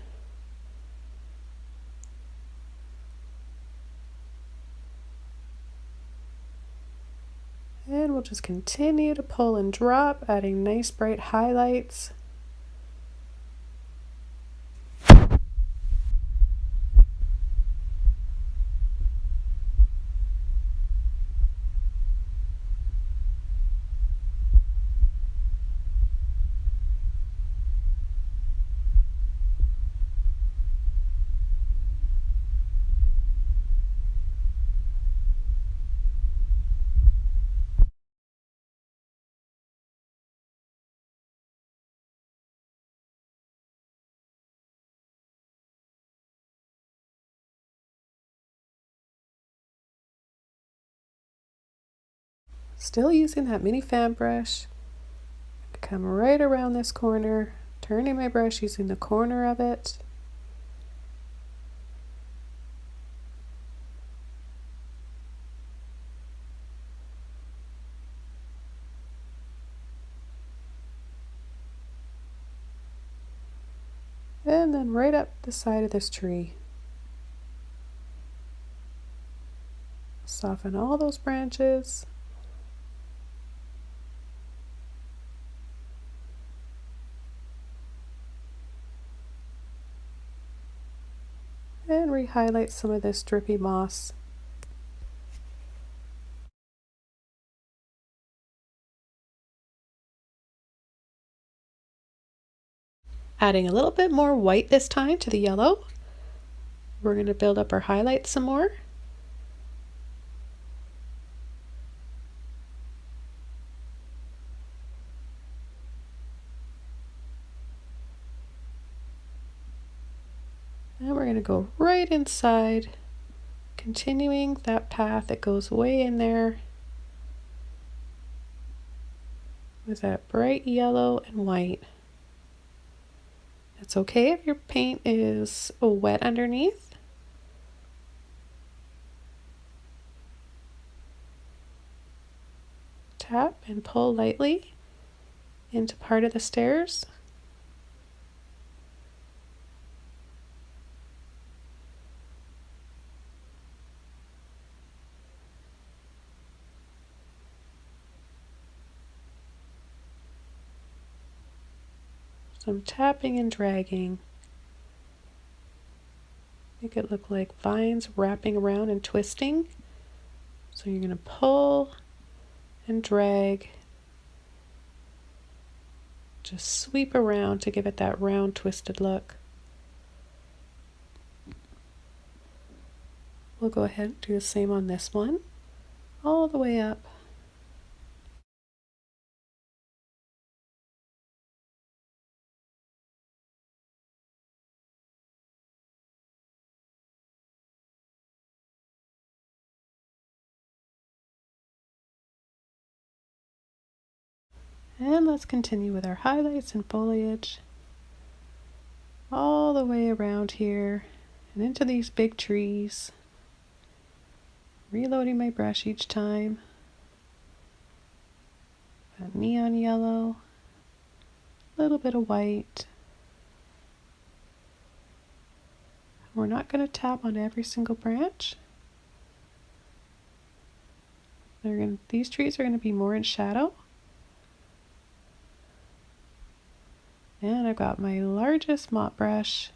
And we'll just continue to pull and drop, adding nice bright highlights. Still using that mini fan brush, come right around this corner, turning my brush using the corner of it. And then right up the side of this tree. Soften all those branches. And re-highlight some of this drippy moss. Adding a little bit more white this time to the yellow. We're going to build up our highlights some more. And we're going to go right inside, continuing that path that goes way in there with that bright yellow and white. It's okay if your paint is wet underneath. Tap and pull lightly into part of the stairs. Some tapping and dragging. Make it look like vines wrapping around and twisting. So you're going to pull and drag. Just sweep around to give it that round twisted look. We'll go ahead and do the same on this one, all the way up. And let's continue with our highlights and foliage all the way around here and into these big trees. Reloading my brush each time. That neon yellow, a little bit of white. We're not going to tap on every single branch. These trees are going to be more in shadow. And I've got my largest mop brush.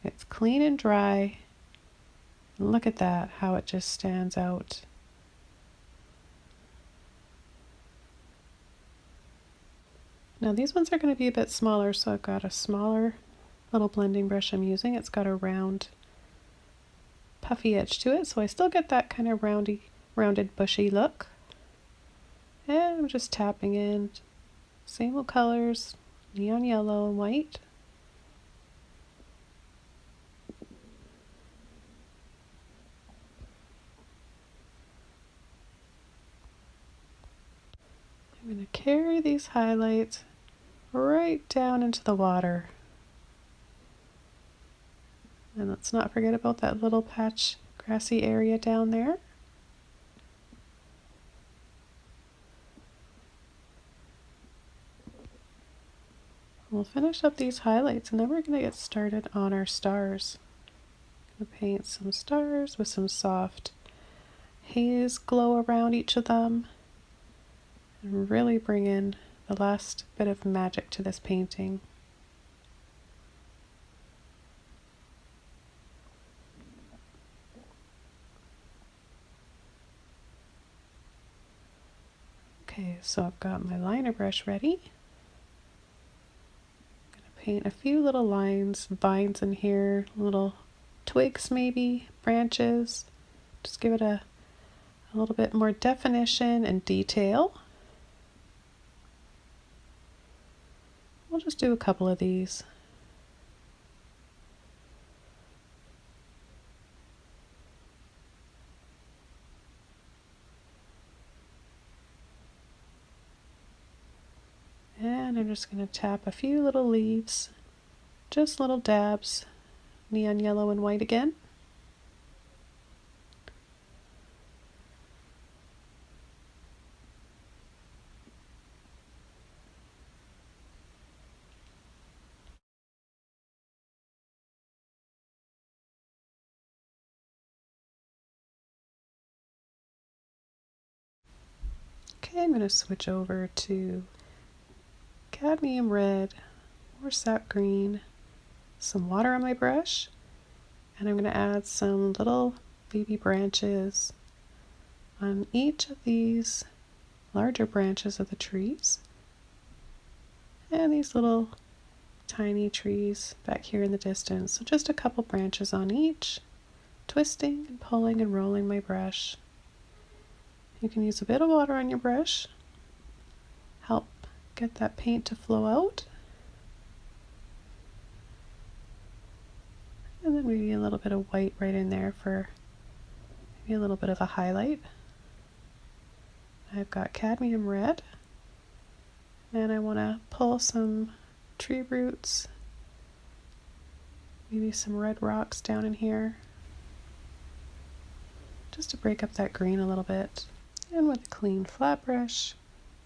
It's clean and dry. And look at that, how it just stands out. Now these ones are going to be a bit smaller, so I've got a smaller little blending brush I'm using. It's got a round, puffy edge to it, so I still get that kind of rounded, bushy look. And I'm just tapping in same old colors, neon yellow and white. I'm going to carry these highlights right down into the water. And let's not forget about that little patch grassy area down there. We'll finish up these highlights and then we're going to get started on our stars. I'm going to paint some stars with some soft haze glow around each of them and really bring in the last bit of magic to this painting. Okay, so I've got my liner brush ready. Paint a few little lines, vines in here, little twigs maybe, branches. Just give it a little bit more definition and detail. We'll just do a couple of these. And I'm just going to tap a few little leaves, just little dabs, neon yellow and white again. Okay, I'm going to switch over to cadmium red or sap green, some water on my brush, and I'm going to add some little baby branches on each of these larger branches of the trees, and these little tiny trees back here in the distance. So just a couple branches on each, twisting and pulling and rolling my brush. You can use a bit of water on your brush, help get that paint to flow out, and then maybe a little bit of white right in there for maybe a little bit of a highlight. I've got cadmium red, and I want to pull some tree roots, maybe some red rocks down in here, just to break up that green a little bit. And with a clean flat brush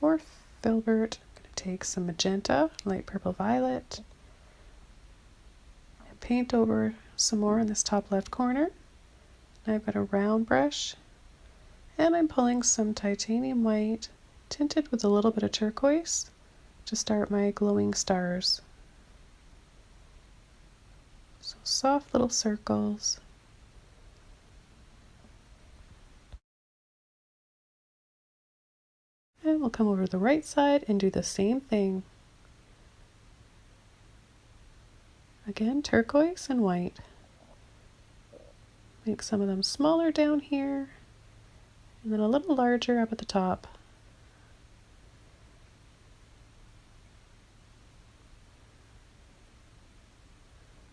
or filbert, I'm going to take some magenta, light purple violet, and paint over some more in this top left corner. And I've got a round brush, and I'm pulling some titanium white tinted with a little bit of turquoise to start my glowing stars. So soft little circles. And we'll come over to the right side and do the same thing. Again, turquoise and white. Make some of them smaller down here, and then a little larger up at the top.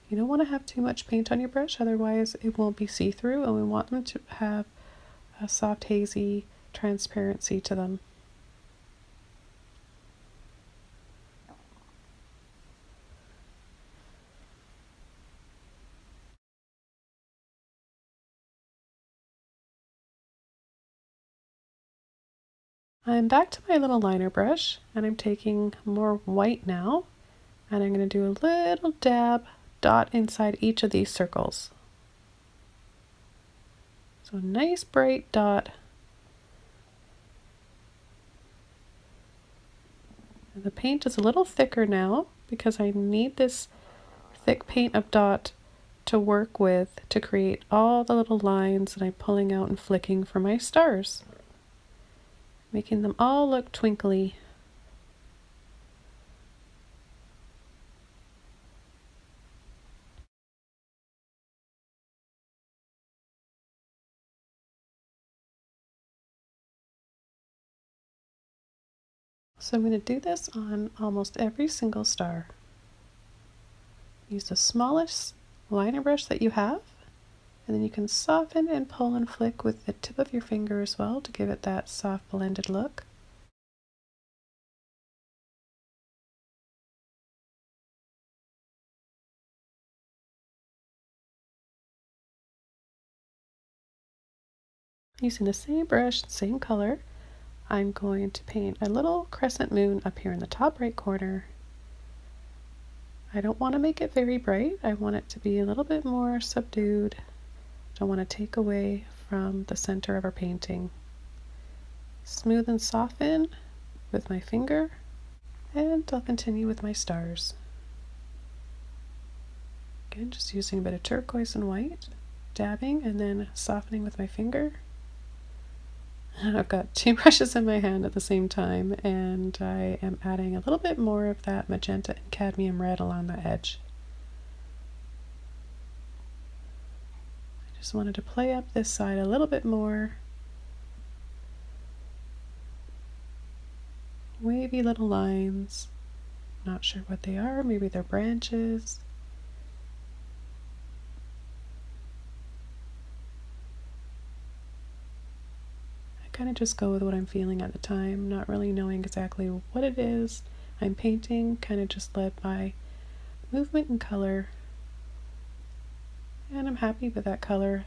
You don't want to have too much paint on your brush, otherwise it won't be see-through, and we want them to have a soft, hazy transparency to them. I'm back to my little liner brush, and I'm taking more white now, and I'm going to do a little dot inside each of these circles. So a nice bright dot. And the paint is a little thicker now because I need this thick paint of dot to work with to create all the little lines that I'm pulling out and flicking for my stars, making them all look twinkly. So I'm going to do this on almost every single star. Use the smallest liner brush that you have, and then you can soften and pull and flick with the tip of your finger as well to give it that soft blended look. Using the same brush, same color, I'm going to paint a little crescent moon up here in the top right corner. I don't want to make it very bright. I want it to be a little bit more subdued. Don't want to take away from the center of our painting. Smooth and soften with my finger, and I'll continue with my stars. Again, just using a bit of turquoise and white, dabbing and then softening with my finger. I've got two brushes in my hand at the same time, and I am adding a little bit more of that magenta and cadmium red along the edge. I just wanted to play up this side a little bit more. Wavy little lines. Not sure what they are, maybe they're branches. Kind of just go with what I'm feeling at the time, not really knowing exactly what it is I'm painting, kind of just led by movement and color. And I'm happy with that color,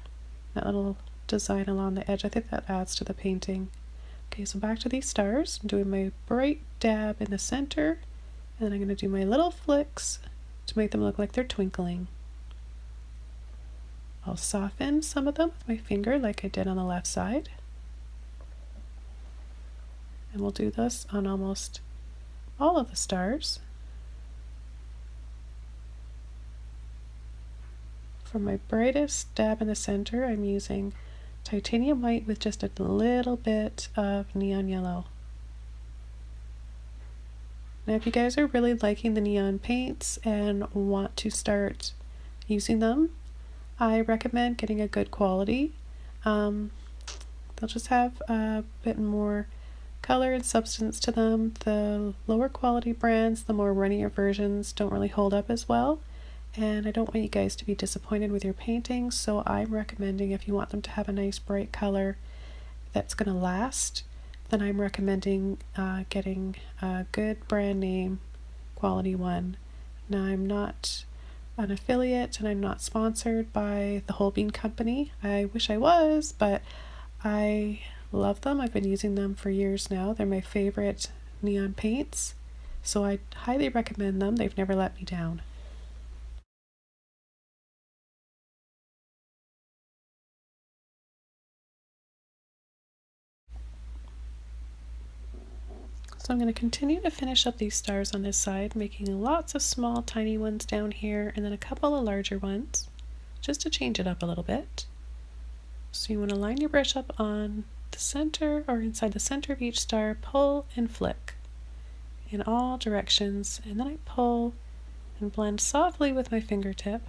that little design along the edge. I think that adds to the painting. Okay, so back to these stars. I'm doing my bright dab in the center, and then I'm going to do my little flicks to make them look like they're twinkling. I'll soften some of them with my finger like I did on the left side. And we'll do this on almost all of the stars. For my brightest dab in the center, I'm using titanium white with just a little bit of neon yellow. Now if you guys are really liking the neon paints and want to start using them, I recommend getting a good quality. They'll just have a bit more color and substance to them. The lower quality brands, the more runnier versions, don't really hold up as well. And I don't want you guys to be disappointed with your paintings, so I'm recommending, if you want them to have a nice bright color that's going to last, then I'm recommending getting a good brand name quality one. Now I'm not an affiliate and I'm not sponsored by the HOLBEIN company. I wish I was, but I love them. I've been using them for years now. They're my favorite neon paints, so I highly recommend them. They've never let me down. So I'm going to continue to finish up these stars on this side, making lots of small tiny ones down here and then a couple of larger ones, just to change it up a little bit. So you want to line your brush up on the center or inside the center of each star, pull and flick in all directions, and then I pull and blend softly with my fingertip.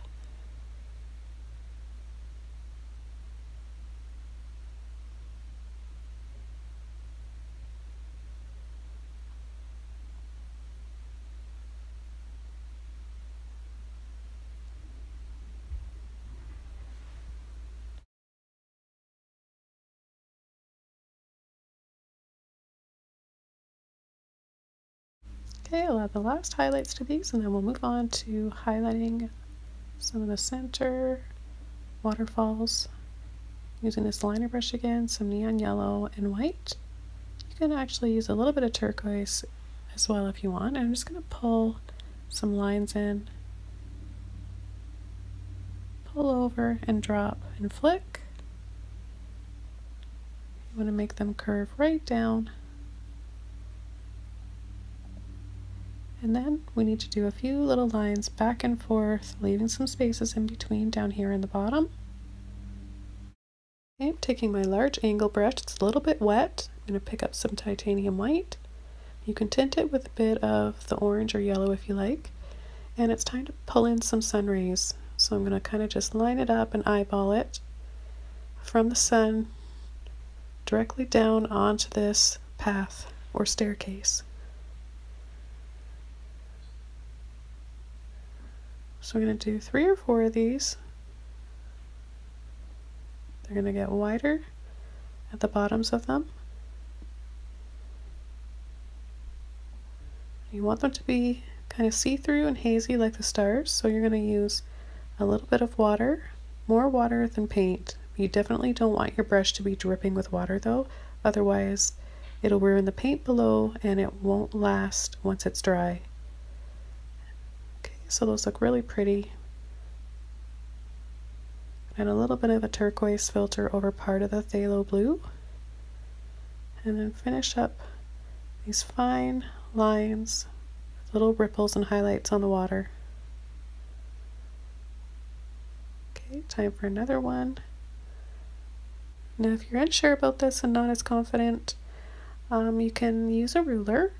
Okay, I'll add the last highlights to these and then we'll move on to highlighting some of the center waterfalls using this liner brush again, some neon yellow and white. You can actually use a little bit of turquoise as well if you want. I'm just going to pull some lines in, pull over and drop and flick. You want to make them curve right down. And then we need to do a few little lines back and forth, leaving some spaces in between down here in the bottom. Okay, I'm taking my large angle brush, it's a little bit wet. I'm going to pick up some titanium white. You can tint it with a bit of the orange or yellow if you like. And it's time to pull in some sun rays. So I'm going to kind of just line it up and eyeball it from the sun directly down onto this path or staircase. So we're going to do 3 or 4 of these. They're going to get wider at the bottoms of them. You want them to be kind of see-through and hazy like the stars, so you're going to use a little bit of water, more water than paint. You definitely don't want your brush to be dripping with water though, otherwise it'll ruin the paint below and it won't last once it's dry. So those look really pretty. And a little bit of a turquoise filter over part of the phthalo blue. And then finish up these fine lines, little ripples and highlights on the water. Okay, time for another one. Now if you're unsure about this and not as confident, you can use a ruler.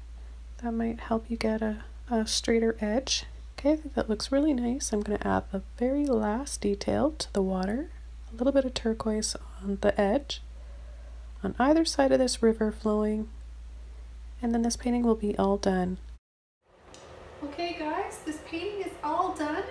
That might help you get a straighter edge. Okay, I think that looks really nice. I'm going to add the very last detail to the water, a little bit of turquoise on the edge, on either side of this river flowing, and then this painting will be all done. Okay guys, this painting is all done.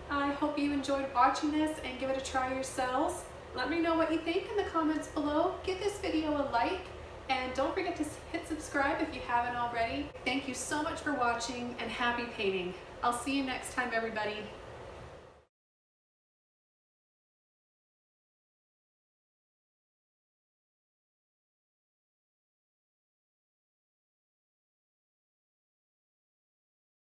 I hope you enjoyed watching this and give it a try yourselves. Let me know what you think in the comments below. Give this video a like. And don't forget to hit subscribe if you haven't already. Thank you so much for watching and happy painting. I'll see you next time, everybody.